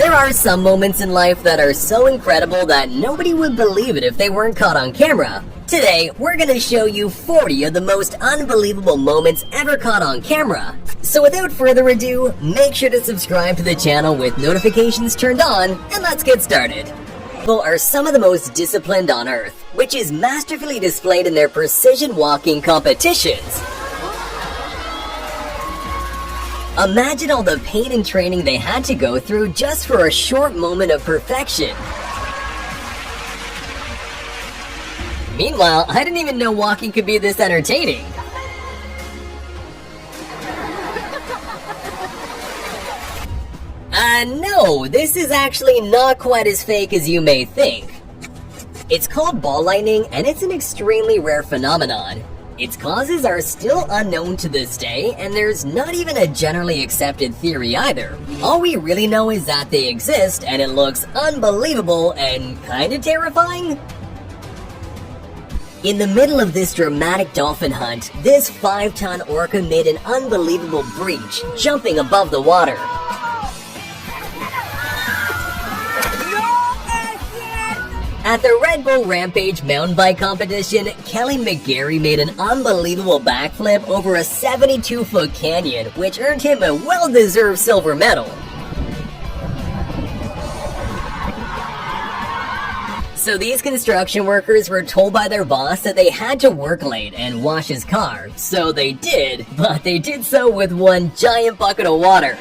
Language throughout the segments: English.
There are some moments in life that are so incredible that nobody would believe it if they weren't caught on camera. Today, we're gonna show you 40 of the most unbelievable moments ever caught on camera. So without further ado, make sure to subscribe to the channel with notifications turned on, and let's get started. People are some of the most disciplined on earth, which is masterfully displayed in their precision walking competitions. Imagine all the pain and training they had to go through just for a short moment of perfection. Meanwhile, I didn't even know walking could be this entertaining. No, this is actually not quite as fake as you may think. It's called ball lightning, and it's an extremely rare phenomenon. Its causes are still unknown to this day, and there's not even a generally accepted theory either. All we really know is that they exist, and it looks unbelievable and kinda terrifying. In the middle of this dramatic dolphin hunt, this 5-ton orca made an unbelievable breach, jumping above the water. At the Red Bull Rampage mountain bike competition, Kelly McGarry made an unbelievable backflip over a 72-foot canyon, which earned him a well-deserved silver medal. So these construction workers were told by their boss that they had to work late and wash his car. So they did, but they did so with one giant bucket of water.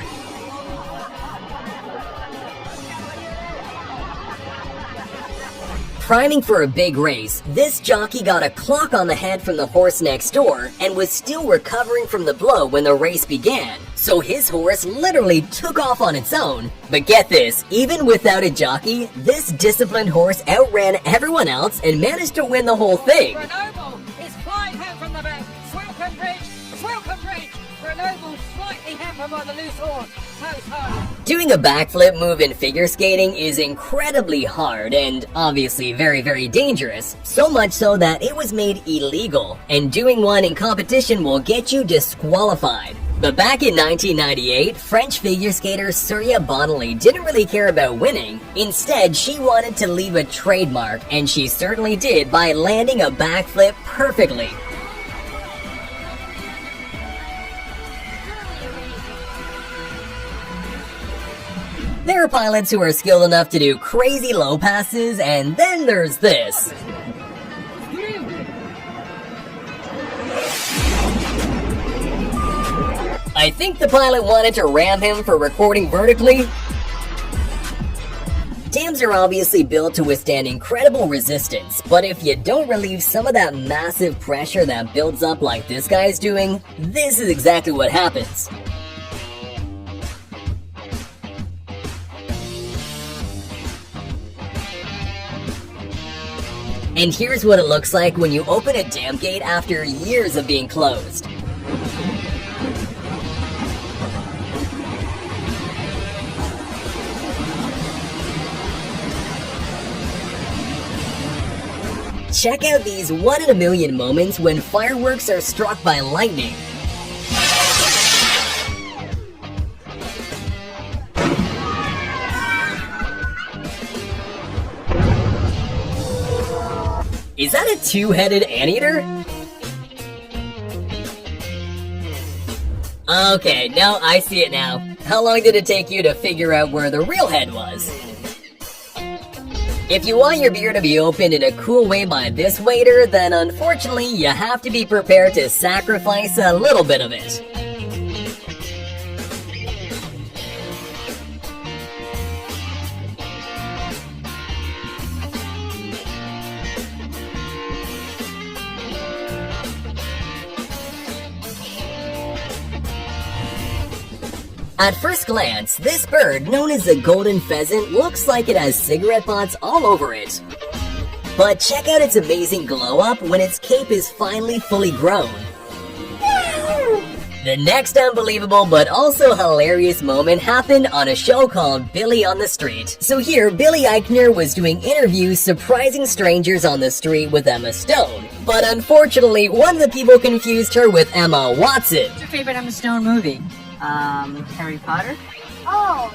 Priming for a big race, this jockey got a clock on the head from the horse next door and was still recovering from the blow when the race began. So his horse literally took off on its own. But get this, even without a jockey, this disciplined horse outran everyone else and managed to win the whole thing. Grenoble is flying out from the back. Swilcombe Bridge. Grenoble slightly hampered by the loose horse. Doing a backflip move in figure skating is incredibly hard and obviously very, very dangerous. So much so that it was made illegal, and doing one in competition will get you disqualified. But back in 1998, French figure skater Surya Bonali didn't really care about winning. Instead, she wanted to leave a trademark, and she certainly did by landing a backflip perfectly. There are pilots who are skilled enough to do crazy low passes, and then there's this. I think the pilot wanted to ram him for recording vertically. Dams are obviously built to withstand incredible resistance, but if you don't relieve some of that massive pressure that builds up like this guy's doing, this is exactly what happens. And here's what it looks like when you open a dam gate after years of being closed. Check out these 1 in a million moments when fireworks are struck by lightning. Is that a two-headed anteater? Okay, now I see it now. How long did it take you to figure out where the real head was? If you want your beer to be opened in a cool way by this waiter, then unfortunately you have to be prepared to sacrifice a little bit of it. At first glance, this bird, known as the golden pheasant, looks like it has cigarette butts all over it. But check out its amazing glow up when its cape is finally fully grown. The next unbelievable but also hilarious moment happened on a show called Billy on the Street. So here, Billy Eichner was doing interviews surprising strangers on the street with Emma Stone. But unfortunately, one of the people confused her with Emma Watson. What's your favorite Emma Stone movie? Harry Potter? Oh.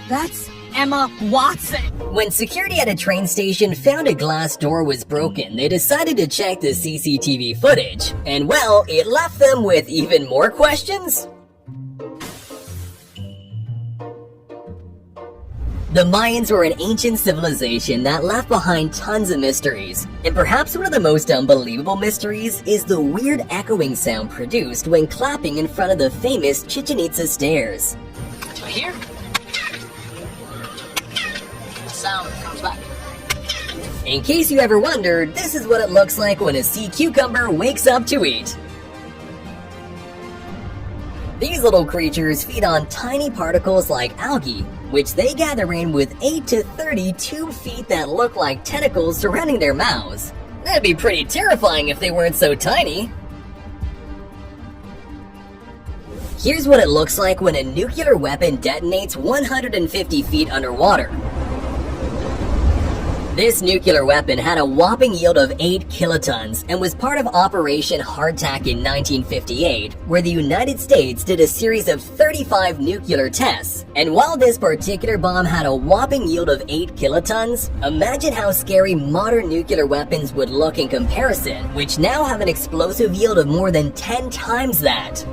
That's Emma Watson. When security at a train station found a glass door was broken, they decided to check the CCTV footage. And well, it left them with even more questions. The Mayans were an ancient civilization that left behind tons of mysteries. And perhaps one of the most unbelievable mysteries is the weird echoing sound produced when clapping in front of the famous Chichen Itza stairs. So here, the sound comes back. In case you ever wondered, this is what it looks like when a sea cucumber wakes up to eat. These little creatures feed on tiny particles like algae, which they gather in with 8 to 30 tube feet that look like tentacles surrounding their mouths. That'd be pretty terrifying if they weren't so tiny. Here's what it looks like when a nuclear weapon detonates 150 feet underwater. This nuclear weapon had a whopping yield of 8 kilotons and was part of Operation Hardtack in 1958, where the United States did a series of 35 nuclear tests. And while this particular bomb had a whopping yield of 8 kilotons, imagine how scary modern nuclear weapons would look in comparison, which now have an explosive yield of more than 10 times that.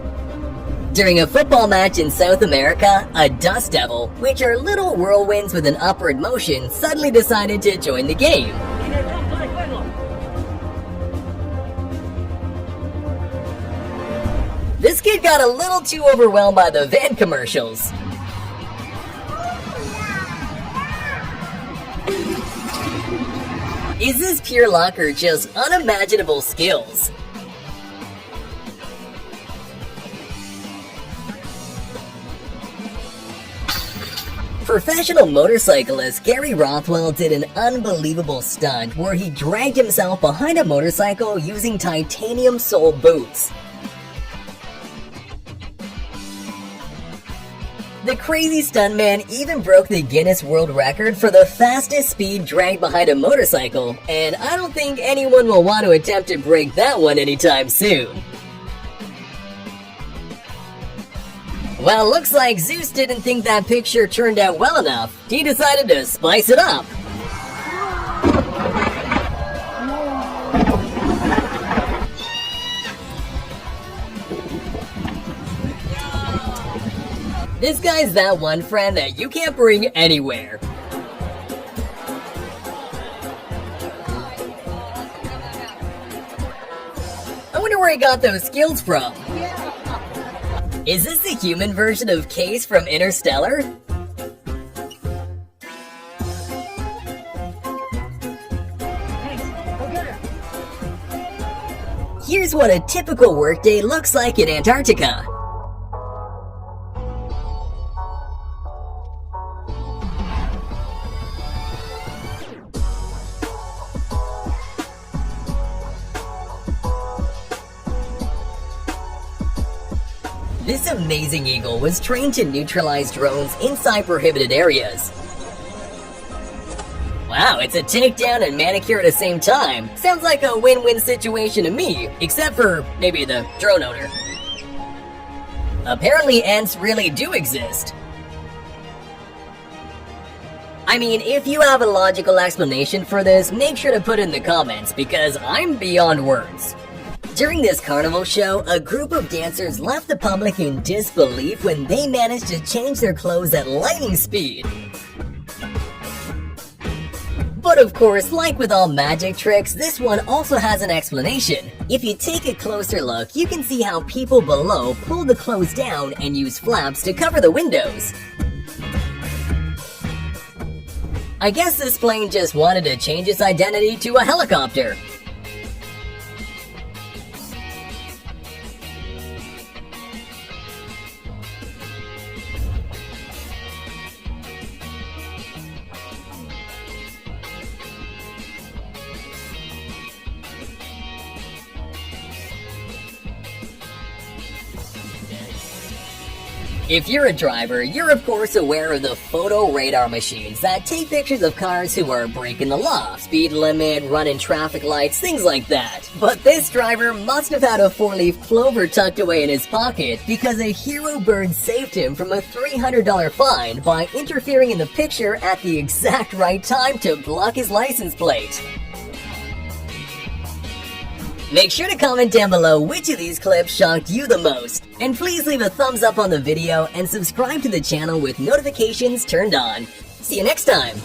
During a football match in South America, a dust devil, which are little whirlwinds with an upward motion, suddenly decided to join the game. This kid got a little too overwhelmed by the van commercials. Is this pure luck or just unimaginable skills? Professional motorcyclist Gary Rothwell did an unbelievable stunt where he dragged himself behind a motorcycle using titanium sole boots. The crazy stuntman even broke the Guinness World Record for the fastest speed dragged behind a motorcycle, and I don't think anyone will want to attempt to break that one anytime soon. Well, looks like Zeus didn't think that picture turned out well enough. He decided to spice it up. This guy's that one friend that you can't bring anywhere. I wonder where he got those skills from. Is this the human version of Case from Interstellar? Here's what a typical workday looks like in Antarctica. This amazing eagle was trained to neutralize drones inside prohibited areas. Wow, it's a takedown and manicure at the same time. Sounds like a win-win situation to me, except for maybe the drone owner. Apparently ants really do exist. I mean, if you have a logical explanation for this, make sure to put it in the comments, because I'm beyond words. During this carnival show, a group of dancers left the public in disbelief when they managed to change their clothes at lightning speed. But of course, like with all magic tricks, this one also has an explanation. If you take a closer look, you can see how people below pull the clothes down and use flaps to cover the windows. I guess this plane just wanted to change its identity to a helicopter. If you're a driver, you're of course aware of the photo radar machines that take pictures of cars who are breaking the law, speed limit, running traffic lights, things like that. But this driver must have had a 4-leaf clover tucked away in his pocket because a hero bird saved him from a $300 fine by interfering in the picture at the exact right time to block his license plate. Make sure to comment down below which of these clips shocked you the most. And please leave a thumbs up on the video and subscribe to the channel with notifications turned on. See you next time!